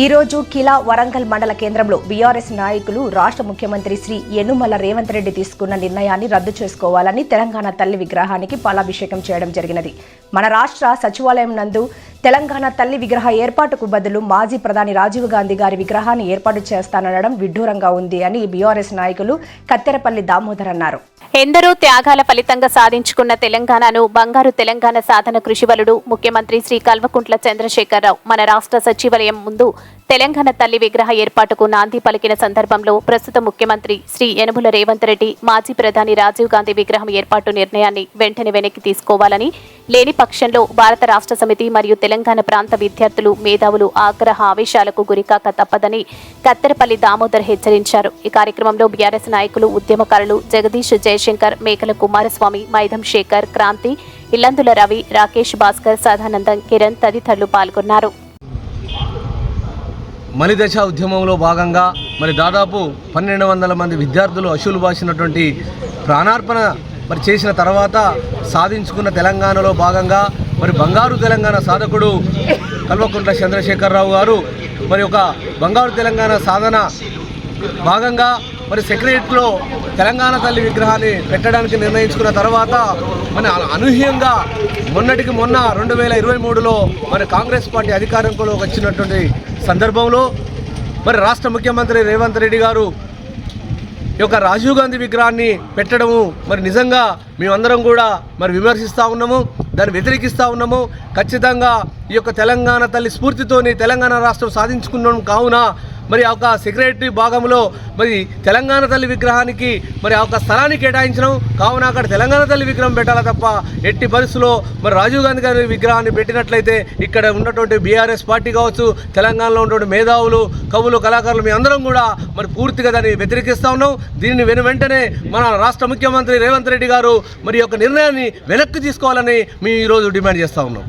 ఈ రోజు కిలా వరంగల్ మండల కేంద్రంలో బీఆర్ఎస్ నాయకులు రాష్ట్ర ముఖ్యమంత్రి శ్రీ యనుమల రేవంత్ రెడ్డి తీసుకున్న నిర్ణయాన్ని రద్దు చేసుకోవాలని తెలంగాణ తల్లి విగ్రహానికి పాలాభిషేకం చేయడం జరిగినది. మన రాష్ట్ర సచివాలయం నందు తెలంగాణ తల్లి విగ్రహ ఏర్పాటుకు బదులు మాజీ ప్రధాని రాజీవ్ గాంధీ గారి విగ్రహాన్ని ఏర్పాటు చేస్తాననడం విడ్డూరంగా ఉంది అని బీఆర్ఎస్ నాయకులు కత్తెరపల్లి దామోదర్ అన్నారు. ఎందరో త్యాగాల ఫలితంగా సాధించుకున్న తెలంగాణను బంగారు తెలంగాణ సాధన కృషివలుడు ముఖ్యమంత్రి శ్రీ కల్వకుంట్ల చంద్రశేఖరరావు మన రాష్ట్ర సచివాలయం ముందు తెలంగాణ తల్లి విగ్రహ ఏర్పాటుకు నాంది పలికిన సందర్భంలో ప్రస్తుత ముఖ్యమంత్రి శ్రీ యనుమల రేవంత్ రెడ్డి మాజీ ప్రధాని రాజీవ్ గాంధీ విగ్రహం ఏర్పాటు నిర్ణయాన్ని వెంటనే వెనక్కి తీసుకోవాలని, లేని పక్షంలో భారత రాష్ట్ర సమితి మరియు తెలంగాణ ప్రాంత విద్యార్థులు మేధావులు ఆగ్రహ ఆవేశాలకు గురికాక తప్పదని కత్తెరపల్లి దామోదర్ హెచ్చరించారు. ఈ కార్యక్రమంలో బీఆర్ఎస్ నాయకులు, ఉద్యమకారులు జగదీష్ జయశంకర్, మేకల కుమారస్వామి, మైదం శేఖర్, క్రాంతి, ఇల్లందుల రవి, రాకేష్ భాస్కర్, సదానందం, కిరణ్ తదితరులు పాల్గొన్నారు. మలిదశ ఉద్యమంలో భాగంగా దాదాపు 1200 మంది విద్యార్థులు అశువులు బాసినటువంటి ప్రాణార్పణ చేసిన తర్వాత సాధించుకున్న తెలంగాణలో భాగంగా బంగారు తెలంగాణ సాధకుడు కల్వకుంట్ల చంద్రశేఖరరావు గారు ఒక బంగారు తెలంగాణ సాధన భాగంగా సెక్రటరీలో తెలంగాణ తల్లి విగ్రహాన్ని పెట్టడానికి నిర్ణయించుకున్న తర్వాత అనూహ్యంగా మొన్నటికి మొన్న 2023లో కాంగ్రెస్ పార్టీ అధికారంలోకి వచ్చినటువంటి సందర్భంలో రాష్ట్ర ముఖ్యమంత్రి రేవంత్ రెడ్డి గారు ఈ యొక్క రాజీవ్ గాంధీ విగ్రహాన్ని పెట్టడము నిజంగా మేమందరం కూడా విమర్శిస్తూ ఉన్నాము, దాన్ని వ్యతిరేకిస్తూ ఉన్నాము. ఖచ్చితంగా ఈ యొక్క తెలంగాణ తల్లి స్ఫూర్తితోని తెలంగాణ రాష్ట్రం సాధించుకున్నాం కావున ఆ యొక్క సెక్రటరీ భాగంలో తెలంగాణ తల్లి విగ్రహానికి ఆ యొక్క స్థలాన్ని కేటాయించడం కావున అక్కడ తెలంగాణ తల్లి విగ్రహం పెట్టాలా తప్ప ఎట్టి పరిస్థితుల్లో రాజీవ్ గాంధీ గారి విగ్రహాన్ని పెట్టినట్లయితే ఇక్కడ ఉన్నటువంటి బీఆర్ఎస్ పార్టీ కావచ్చు, తెలంగాణలో ఉన్నటువంటి మేధావులు, కవులు, కళాకారులు మీ అందరం కూడా పూర్తిగా దాన్ని వ్యతిరేకిస్తూ ఉన్నాం. దీన్ని వెంటనే మన రాష్ట్ర ముఖ్యమంత్రి రేవంత్ రెడ్డి గారు యొక్క నిర్ణయాన్ని వెనక్కి తీసుకోవాలని మేము ఈరోజు డిమాండ్ చేస్తూ ఉన్నాం.